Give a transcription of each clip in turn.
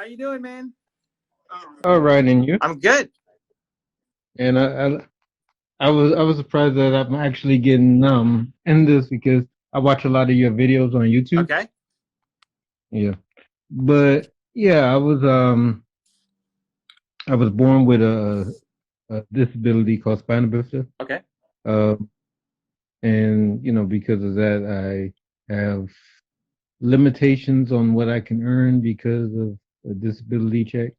How you doing, man? All right, and you? I'm good. And I was surprised that I'm actually getting in this because I watch a lot of your videos on YouTube. Okay. Yeah, but yeah, I was born with a disability called spinal bifida. Okay. Um, and because of that, I have limitations on what I can earn because of a disability check,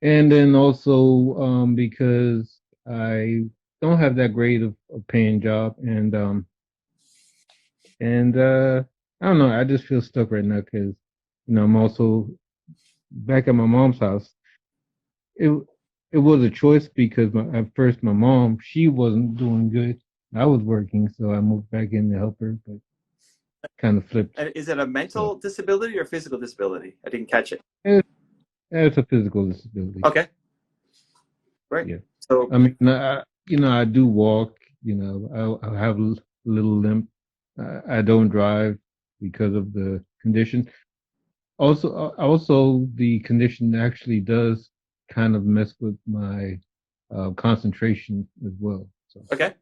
and then also because I don't have that great of a paying job, and I don't know. I just feel stuck right now because I'm also back at my mom's house. It it was a choice because at first my mom, she wasn't doing good. I was working, so I moved back in to help her, but kind of flipped. And is it a So mental disability or physical disability? I didn't catch it. it's, it's a physical disability. Okay. Right. Yeah, So, I mean, I do walk. I have a little limp. I don't drive because of the condition. Also, the condition actually does kind of mess with my concentration as well. So, okay.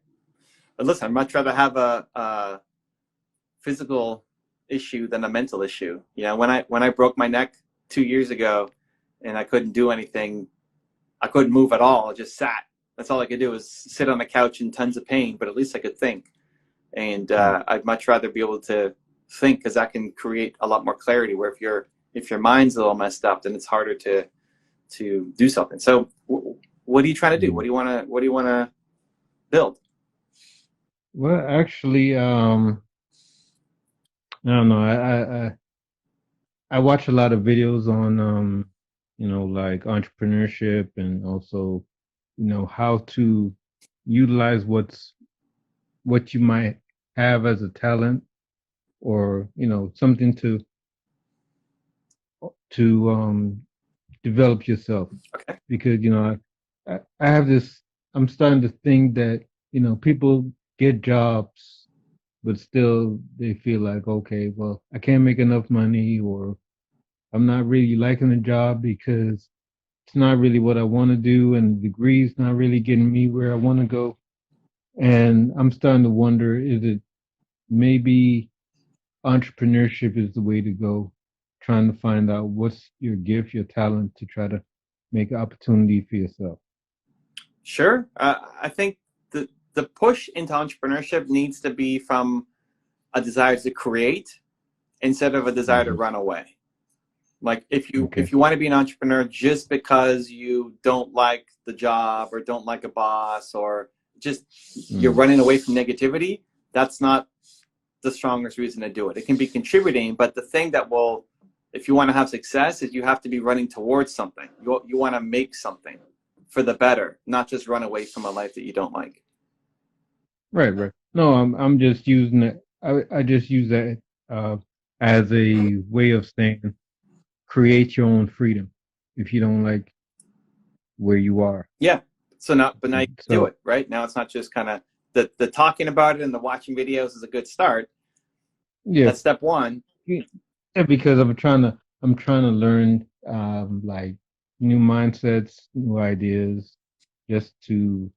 But listen, I'd much rather have a physical issue than a mental issue. When I broke my neck 2 years ago and I couldn't do anything, I couldn't move at all. I just sat. That's all I could do was sit on the couch in tons of pain, but at least I could think. And right, I'd much rather be able to think because that can create a lot more clarity. Where if your mind's a little messed up, then it's harder to do something. So, what are you trying to do? yeah. What do you want to build? Well, actually, I don't know. I watch a lot of videos on like entrepreneurship and also how to utilize what you might have as a talent or something to develop yourself Okay. because I have this. I'm starting to think that people get jobs, but still they feel like, okay, well, I can't make enough money, or I'm not really liking the job because it's not really what I want to do, and the degree's not really getting me where I want to go. And I'm starting to wonder, is it maybe entrepreneurship is the way to go, trying to find out what's your gift, your talent to try to make opportunity for yourself. Sure. I think the push into entrepreneurship needs to be from a desire to create instead of a desire to Hmm. run away. Like if Okay. you want to be an entrepreneur just because you don't like the job or don't like a boss or just you're Mm. running away from negativity, that's not the strongest reason to do it. It can be contributing, but the thing that will, if you want to have success, is you have to be running towards something. You want to make something for the better, not just run away from a life that you don't like. Right, right. No, I'm just using it. I just use that uh, as a way of saying create your own freedom if you don't like where you are. Yeah. But now you do So it, right? Now it's not just kind of the talking about it and the watching videos is a good start. yeah, That's step one. yeah, because I'm trying to learn like new mindsets, new ideas, just to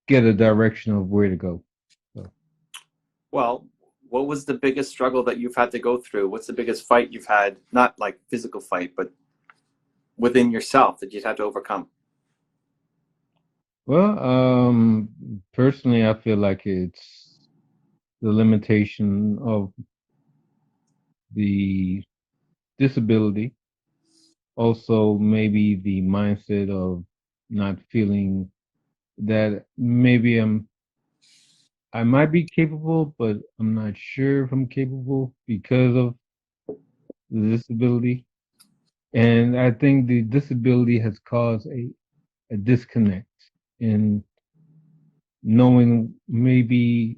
get a direction of where to go. So, Well, what was the biggest struggle that you've had to go through? What's the biggest fight you've had? Not like physical fight, but within yourself that you've had to overcome. well, personally, I feel like it's the limitation of the disability, also maybe the mindset of not feeling that maybe I might be capable, but I'm not sure if I'm capable because of the disability. And I think the disability has caused a disconnect in knowing maybe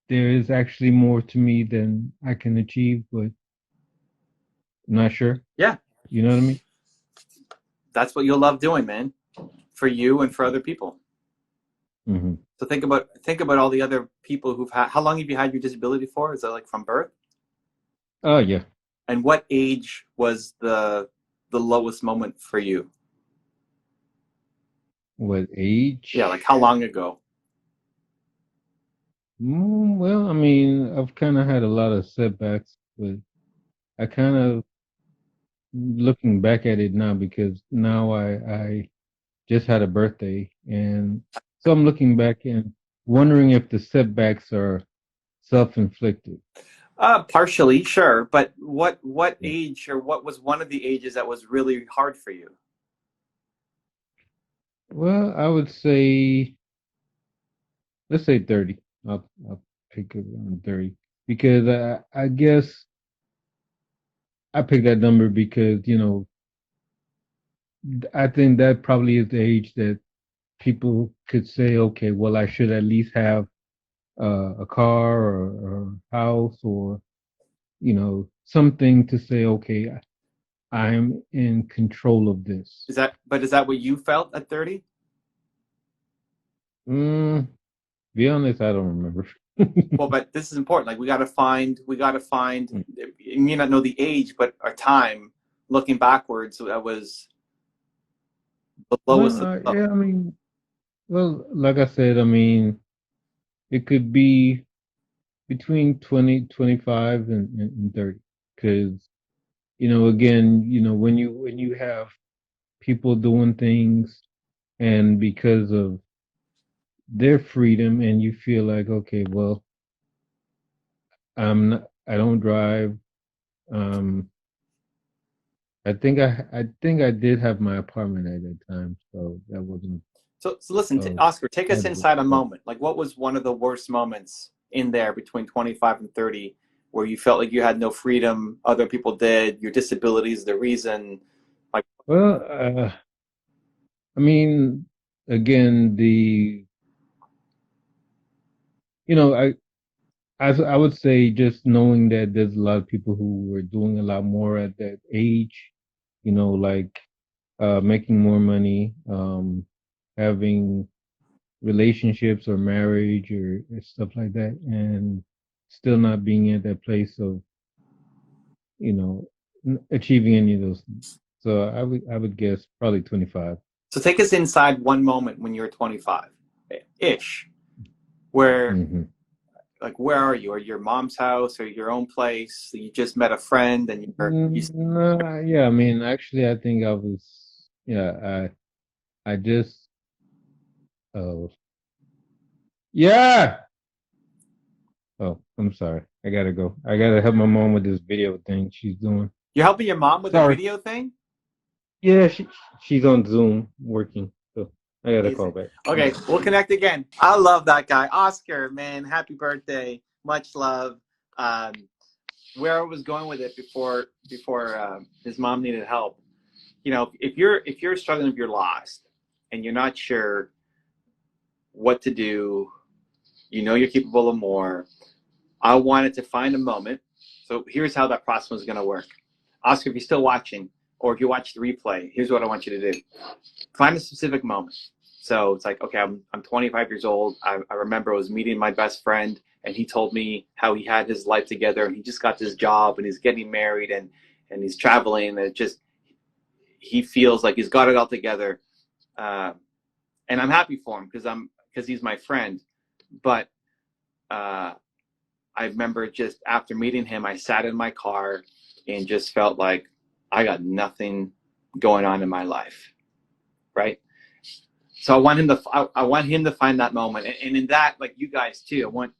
there is actually more to me than I can achieve, but I'm not sure. Yeah, You know what I mean? that's what you'll love doing, man, for you and for other people. Hmm. So think about all the other people who've had. How long have you had your disability for? Is that like from birth? Oh, yeah. And what age was the the lowest moment for you? What age? Yeah, like how long ago? Well, I mean, I've kind of had a lot of setbacks, but I kind of looking back at it now because now I just had a birthday, and so I'm looking back and wondering if the setbacks are self-inflicted. Partially, sure. But what age, or what was one of the ages that was really hard for you? Well, I would say, let's say 30. I'll pick it around 30 because I guess I picked that number because, I think that probably is the age that people could say, okay, well, I should at least have a car or house or, something to say, okay, I'm in control of this. Is that what you felt at 30? Mm, be honest, I don't remember. Well, but this is important. Like we got to find, you may not know the age, but our time looking backwards, that was the lowest Well, of the low. yeah, I mean, well, like I said, I mean, it could be between 20, 25, and 30. Because, again, when you have people doing things and because of their freedom and you feel like, okay, well, I don't drive. Um, I think I did have my apartment at that time, so that wasn't So listen, uh Oscar, take us that was inside a but moment. Like, what was one of the worst moments in there between 25 and 30 where you felt like you had no freedom, other people did, your disability is the reason? Like, well, I mean, again, I I would say just knowing that there's a lot of people who were doing a lot more at that age, like making more money, having relationships or marriage or stuff like that, and still not being at that place of, you know, achieving any of those things. So I would guess probably 25. so take us inside one moment when you were 25 ish, where, Hmm. like, where are you? Or your mom's house or your own place? You just met a friend and you No, yeah, I mean, actually, I think I was, yeah, I just, oh, yeah. Oh, I'm sorry. I gotta go. I gotta help my mom with this video thing she's doing. you're helping your mom with a Sorry. video thing? Yeah, she's on Zoom working, so I gotta call Amazing. back. I'm Okay, sorry. we'll connect again. I love that guy. Oscar, man, happy birthday. Much love. Um, where I was going with it before his mom needed help. If you're struggling, if you're lost and you're not sure what to do, you're capable of more. I wanted to find a moment. So here's how that process was going to work. Oscar, if you're still watching, or if you watch the replay, here's what I want you to do. Find a specific moment. So it's like, okay, I'm 25 years old. I remember I was meeting my best friend, and he told me how he had his life together, and he just got this job, and he's getting married, and he's traveling, and it just, he feels like he's got it all together. Uh, and I'm happy for him because he's my friend. But uh, I remember just after meeting him, I sat in my car and just felt like I got nothing going on in my life, right? So I want him to find that moment, and in that, like you guys too, I want,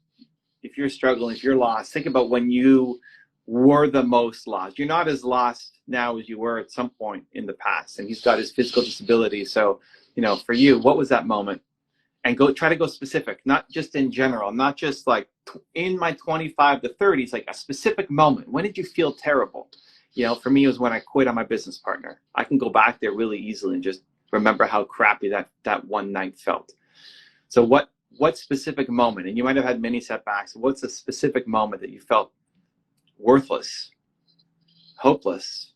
if you're struggling, if you're lost, think about when you were the most lost. You're not as lost now as you were at some point in the past, and he's got his physical disability. So, for you, what was that moment? And try to go specific, not just in general, not just like in my 25 to 30s, like a specific moment. When did you feel terrible? For me, it was when I quit on my business partner. I can go back there really easily and just remember how crappy that one night felt. So what specific moment, and you might have had many setbacks, what's a specific moment that you felt worthless, hopeless,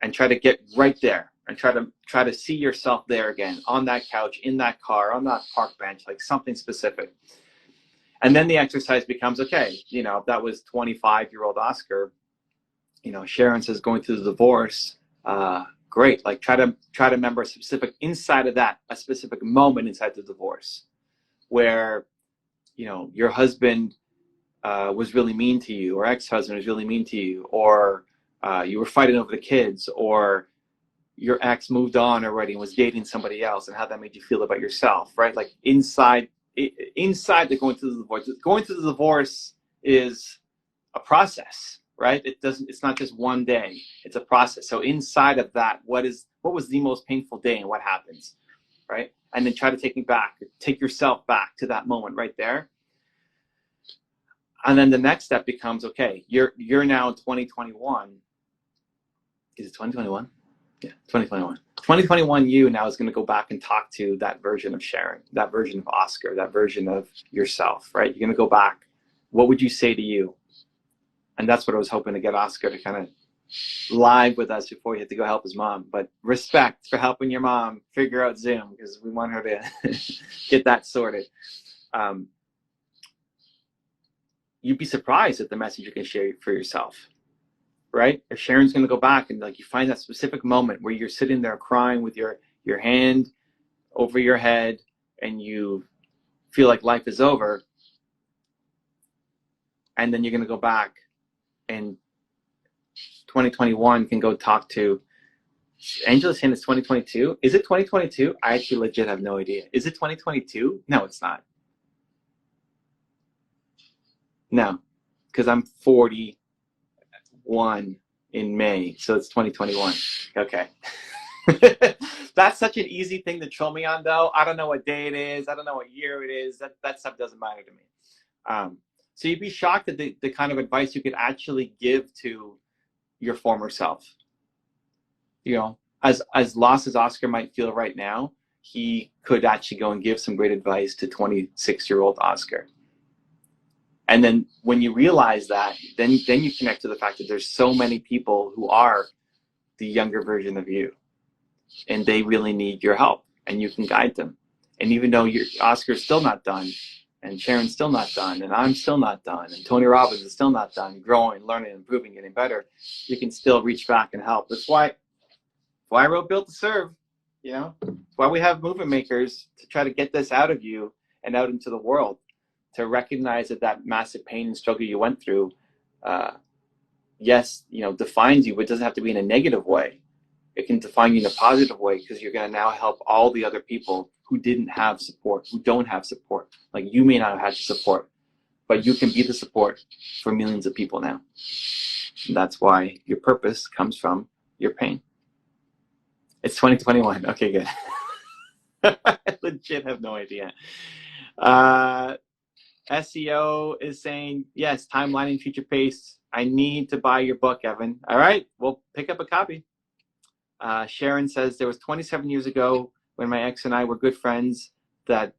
and try to get right there and try to see yourself there again, on that couch, in that car, on that park bench, like something specific. And then the exercise becomes, okay, if that was 25-year-old Oscar, Sharon says going through the divorce, Great. Like try to remember a specific inside of that, a specific moment inside the divorce where, you know, your husband was really mean to you, or ex-husband was really mean to you, or you were fighting over the kids, or your ex moved on already and was dating somebody else, and how that made you feel about yourself, right? Like inside the going through the divorce. Going through the divorce is a process, right? It's not just one day. It's a process. So inside of that, what was the most painful day and what happens, right? And then try to take yourself back to that moment right there. And then the next step becomes, okay, you're now in 2021. Is it 2021? Yeah, 2021. 2021 you now is going to go back and talk to that version of Sharon, that version of Oscar, that version of yourself, right? You're going to go back. What would you say to you? And that's what I was hoping to get Oscar to kind of live with us before he had to go help his mom. But respect for helping your mom figure out Zoom, because we want her to get that sorted. You'd be surprised at the message you can share for yourself, right? If Sharon's going to go back and like you find that specific moment where you're sitting there crying with your hand over your head and you feel like life is over, and then you're going to go back and 2021 can go talk to Angela's saying it's 2022. Is it 2022? I actually legit have no idea. Is it 2022? No, it's not. No, because I'm 41 in May, so it's 2021. Okay. That's such an easy thing to troll me on, though. I don't know what day it is. I don't know what year it is. That stuff doesn't matter to me. So you'd be shocked at the kind of advice you could actually give to your former self. You know, as lost as Oscar might feel right now, he could actually go and give some great advice to 26-year-old Oscar. And then when you realize that, then you connect to the fact that there's so many people who are the younger version of you, and they really need your help, and you can guide them. And even though Oscar's still not done, and Sharon's still not done, and I'm still not done, and Tony Robbins is still not done, growing, learning, improving, getting better, you can still reach back and help. That's why I wrote Built to Serve. You know, that's why we have movement makers, to try to get this out of you and out into the world, to recognize that massive pain and struggle you went through, yes, you know, defines you, but it doesn't have to be in a negative way. It can define you in a positive way, because you're going to now help all the other people who didn't have support, who don't have support. Like you may not have had support, but you can be the support for millions of people now. And that's why your purpose comes from your pain. It's 2021. Okay, good. I legit have no idea. SEO is saying, yes, timelining, future pace. I need to buy your book, Evan. All right, well, pick up a copy. Sharon says, there was 27 years ago when my ex and I were good friends that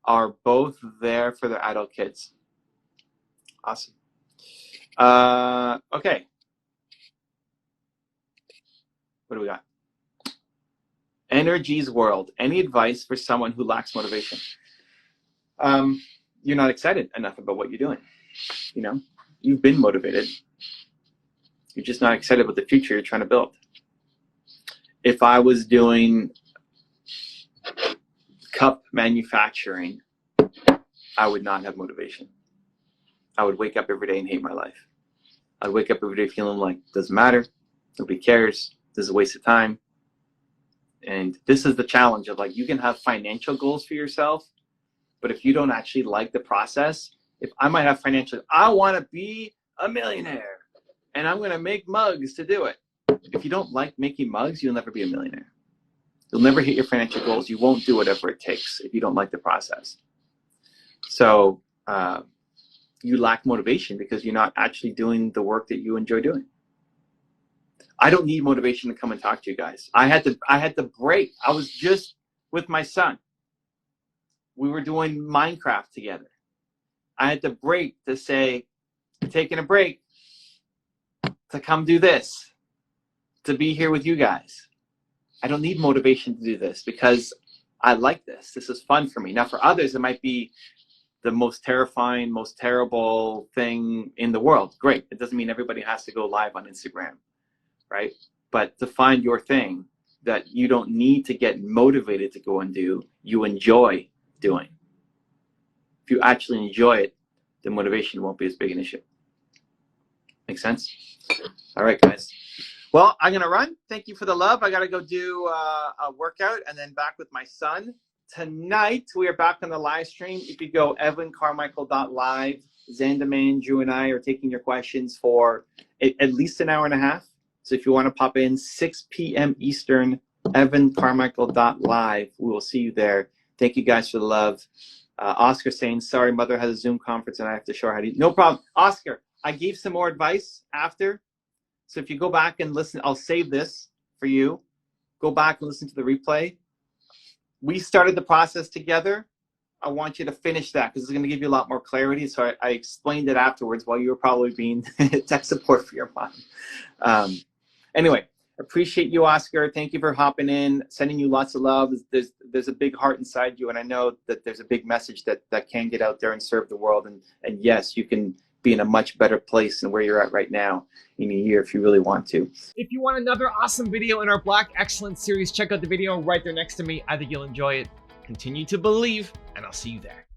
are both there for their adult kids. Awesome. Okay. What do we got? Energy's World. Any advice for someone who lacks motivation? You're not excited enough about what you're doing. You know, you've been motivated. You're just not excited about the future you're trying to build. If I was doing cup manufacturing, I would not have motivation. I would wake up every day and hate my life. I'd wake up every day feeling like it doesn't matter, nobody cares, this is a waste of time. And this is the challenge of like, you can have financial goals for yourself, but if you don't actually like the process, if I might have financial, I want to be a millionaire and I'm going to make mugs to do it. If you don't like making mugs, you'll never be a millionaire. You'll never hit your financial goals. You won't do whatever it takes if you don't like the process. So you lack motivation because you're not actually doing the work that you enjoy doing. I don't need motivation to come and talk to you guys. I had to break. I was just with my son. We were doing Minecraft together. I had to break to say, taking a break to come do this, to be here with you guys. I don't need motivation to do this because I like this. This is fun for me. Now for others, it might be the most terrifying, most terrible thing in the world. Great. It doesn't mean everybody has to go live on Instagram. right? But to find your thing that you don't need to get motivated to go and do, you enjoy doing. If you actually enjoy it, the motivation won't be as big an issue. Make sense? All right, guys. Well, I'm going to run. Thank you for the love. I got to go do a workout and then back with my son. Tonight, we are back on the live stream. If you go evancarmichael.live, Zandaman, Drew, and I are taking your questions for at least an hour and a half. So if you want to pop in 6 p.m. Eastern, evancarmichael.live, we will see you there. Thank you guys for the love. Oscar saying, sorry, mother has a Zoom conference and I have to show her how to. No problem. Oscar, I gave some more advice after. So if you go back and listen, I'll save this for you. Go back and listen to the replay. We started the process together. I want you to finish that because it's going to give you a lot more clarity. So I explained it afterwards while you were probably being tech support for your mom. Anyway, appreciate you, Oscar. Thank you for hopping in, sending you lots of love. There's a big heart inside you, and I know that there's a big message that can get out there and serve the world. And yes, you can be in a much better place than where you're at right now in a year if you really want to. If you want another awesome video in our Black Excellence series, check out the video right there next to me. I think you'll enjoy it. Continue to believe, and I'll see you there.